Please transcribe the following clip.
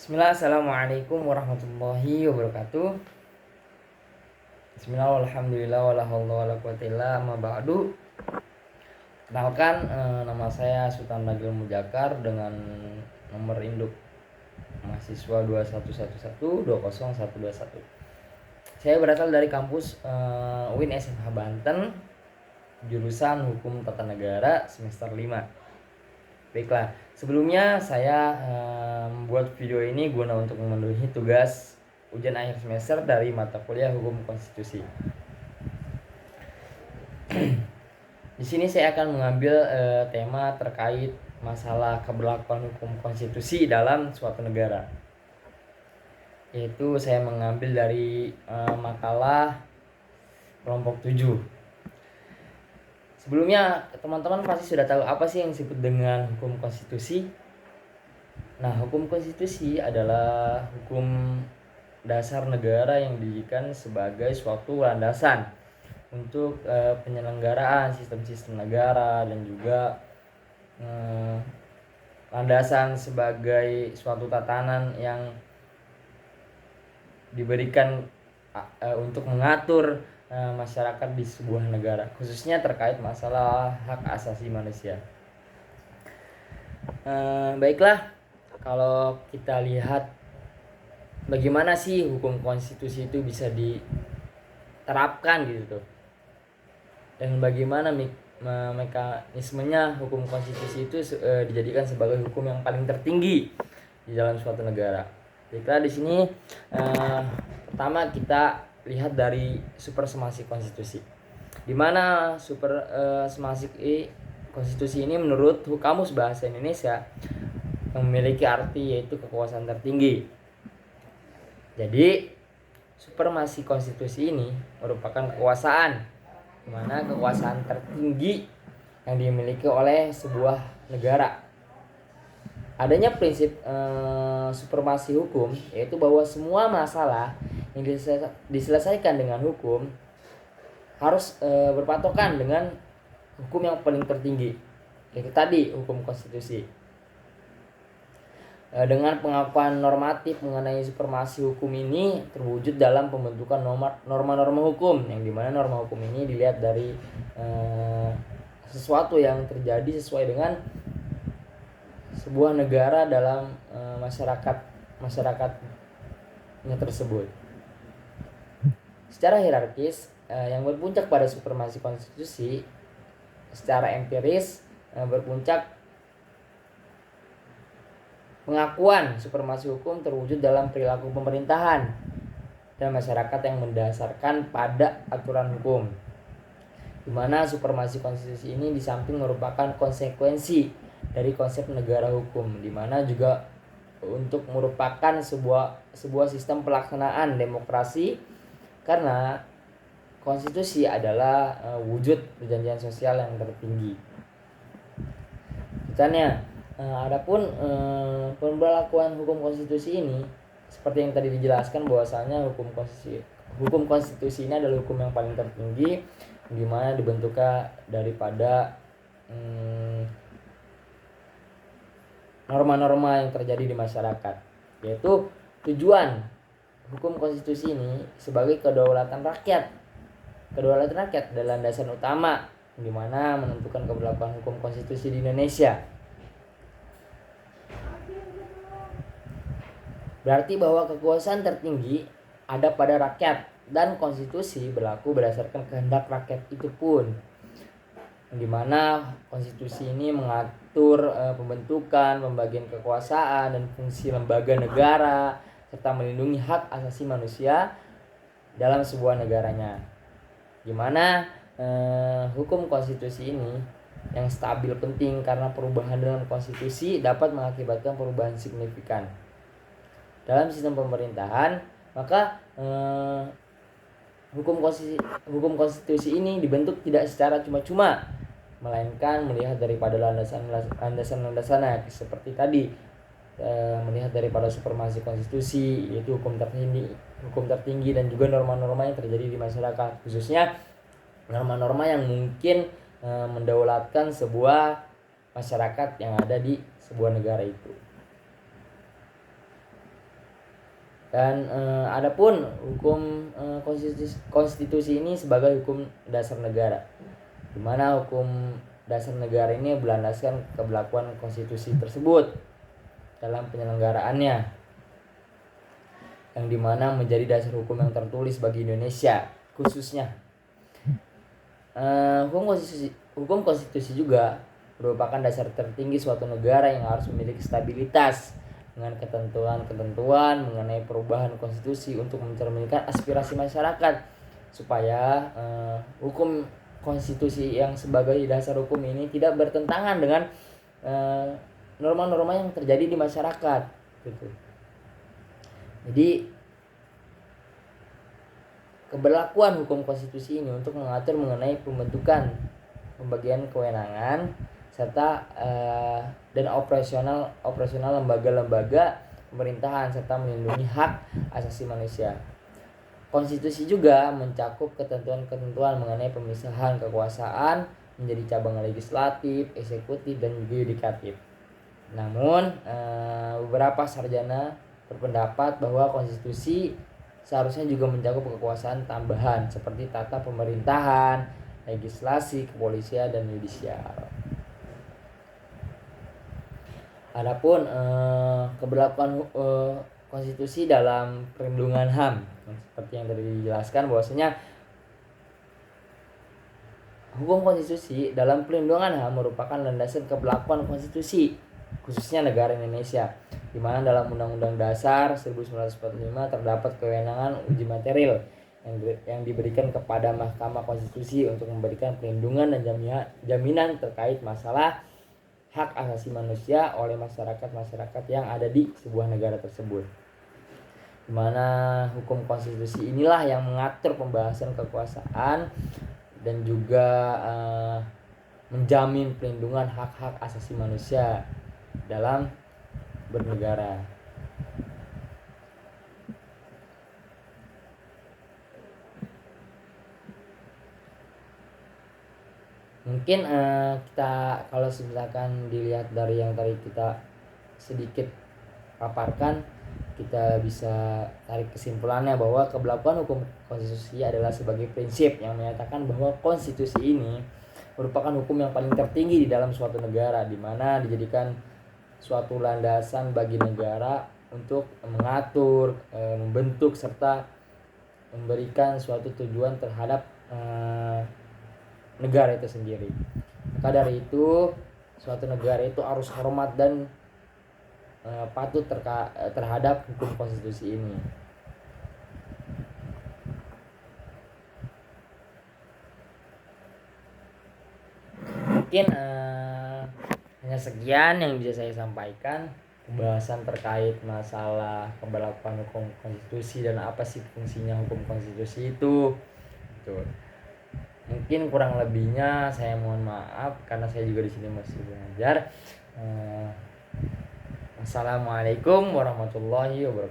Bismillah, assalamualaikum warahmatullahi wabarakatuh. Bismillah, alhamdulillah, wala haula wala quwata illa amma ba'du. Kenalkan, nama saya Sultan Nagil Mujakar dengan nomor induk mahasiswa 2111200121. Saya berasal dari kampus UIN SMH Banten, jurusan Hukum Tata Negara semester 5. Baiklah, sebelumnya saya membuat video ini guna untuk memenuhi tugas ujian akhir semester dari mata kuliah Hukum Konstitusi. Di sini saya akan mengambil tema terkait masalah keberlakuan hukum konstitusi dalam suatu negara. Yaitu saya mengambil dari makalah kelompok 7. Sebelumnya teman-teman pasti sudah tahu apa sih yang disebut dengan hukum konstitusi. Nah, hukum konstitusi adalah hukum dasar negara yang dijadikan sebagai suatu landasan untuk penyelenggaraan sistem-sistem negara dan juga landasan sebagai suatu tatanan yang diberikan untuk mengatur masyarakat di sebuah negara, khususnya terkait masalah hak asasi manusia. Baiklah, kalau kita lihat bagaimana sih hukum konstitusi itu bisa diterapkan gitu tuh, dan bagaimana mekanismenya hukum konstitusi itu dijadikan sebagai hukum yang paling tertinggi di dalam suatu negara. Baiklah, di sini pertama kita lihat dari supremasi konstitusi, di mana supremasi konstitusi ini menurut Kamus Bahasa Indonesia memiliki arti yaitu kekuasaan tertinggi. Jadi supremasi konstitusi ini merupakan kekuasaan, di mana kekuasaan tertinggi yang dimiliki oleh sebuah negara. Adanya prinsip supremasi hukum yaitu bahwa semua masalah yang diselesaikan dengan hukum harus berpatokan dengan hukum yang paling tertinggi, yaitu tadi hukum konstitusi. Dengan pengakuan normatif mengenai supremasi hukum ini terwujud dalam pembentukan norma-norma hukum, yang dimana norma hukum ini dilihat dari sesuatu yang terjadi sesuai dengan sebuah negara dalam masyarakatnya tersebut. Secara hierarkis, yang berpuncak pada supremasi konstitusi secara empiris berpuncak pengakuan supremasi hukum terwujud dalam perilaku pemerintahan dan masyarakat yang mendasarkan pada aturan hukum, di mana supremasi konstitusi ini di samping merupakan konsekuensi dari konsep negara hukum, di mana juga untuk merupakan sebuah sistem pelaksanaan demokrasi, karena konstitusi adalah wujud perjanjian sosial yang tertinggi. Misalnya, adapun pemberlakuan hukum konstitusi ini seperti yang tadi dijelaskan, bahwasanya hukum konstitusi ini adalah hukum yang paling tertinggi, di mana dibentuknya daripada norma-norma yang terjadi di masyarakat, yaitu tujuan hukum konstitusi ini sebagai kedaulatan rakyat. Kedaulatan rakyat adalah landasan utama di mana menentukan keberlakuan hukum konstitusi di Indonesia. Berarti bahwa kekuasaan tertinggi ada pada rakyat dan konstitusi berlaku berdasarkan kehendak rakyat itu pun, di mana konstitusi ini mengatur pembentukan, pembagian kekuasaan dan fungsi lembaga negara, serta melindungi hak asasi manusia dalam sebuah negaranya. Di mana hukum konstitusi ini yang stabil penting, karena perubahan dalam konstitusi dapat mengakibatkan perubahan signifikan dalam sistem pemerintahan. Maka hukum konstitusi ini dibentuk tidak secara cuma-cuma, melainkan melihat daripada landasan-landasannya, seperti tadi melihat daripada supremasi konstitusi, yaitu hukum tertinggi dan juga norma-norma yang terjadi di masyarakat, khususnya norma-norma yang mungkin mendaulatkan sebuah masyarakat yang ada di sebuah negara itu. Dan adapun hukum konstitusi ini sebagai hukum dasar negara, di mana hukum dasar negara ini berlandaskan keberlakuan konstitusi tersebut dalam penyelenggaraannya, yang dimana menjadi dasar hukum yang tertulis bagi Indonesia khususnya. Hukum konstitusi juga merupakan dasar tertinggi suatu negara yang harus memiliki stabilitas dengan ketentuan-ketentuan mengenai perubahan konstitusi untuk mencerminkan aspirasi masyarakat, supaya hukum konstitusi yang sebagai dasar hukum ini tidak bertentangan dengan norma-norma yang terjadi di masyarakat gitu. Jadi keberlakuan hukum konstitusi ini untuk mengatur mengenai pembentukan, pembagian kewenangan, serta dan operasional lembaga-lembaga pemerintahan, serta melindungi hak asasi manusia. Konstitusi juga mencakup ketentuan-ketentuan mengenai pemisahan kekuasaan menjadi cabang legislatif, eksekutif, dan juga yudikatif. Namun beberapa sarjana berpendapat bahwa konstitusi seharusnya juga mencakup kekuasaan tambahan seperti tata pemerintahan, legislasi, kepolisian, dan yudisial. Adapun keberlakuan konstitusi dalam perlindungan HAM, seperti yang tadi dijelaskan bahwasanya hukum konstitusi dalam perlindungan HAM merupakan landasan keberlakuan konstitusi khususnya negara Indonesia, di mana dalam Undang-Undang Dasar 1945 terdapat kewenangan uji material yang diberikan kepada Mahkamah Konstitusi untuk memberikan perlindungan dan jaminan terkait masalah hak asasi manusia oleh masyarakat yang ada di sebuah negara tersebut. Di mana hukum konstitusi inilah yang mengatur pembahasan kekuasaan dan juga menjamin perlindungan hak-hak asasi manusia dalam bernegara. Mungkin kita kalau misalkan dilihat dari yang tadi kita sedikit paparkan, kita bisa tarik kesimpulannya bahwa keberlakuan hukum konstitusi adalah sebagai prinsip yang menyatakan bahwa konstitusi ini merupakan hukum yang paling tertinggi di dalam suatu negara, di mana dijadikan suatu landasan bagi negara untuk mengatur, membentuk, serta memberikan suatu tujuan terhadap negara itu sendiri. Maka dari itu suatu negara itu harus hormat dan patuh terhadap hukum konstitusi ini. Mungkin hanya sekian yang bisa saya sampaikan, pembahasan terkait masalah keberlakuan hukum konstitusi dan apa sih fungsinya hukum konstitusi itu. Betul. Mungkin kurang lebihnya saya mohon maaf karena saya juga di sini masih belajar. Assalamualaikum warahmatullahi wabarakatuh.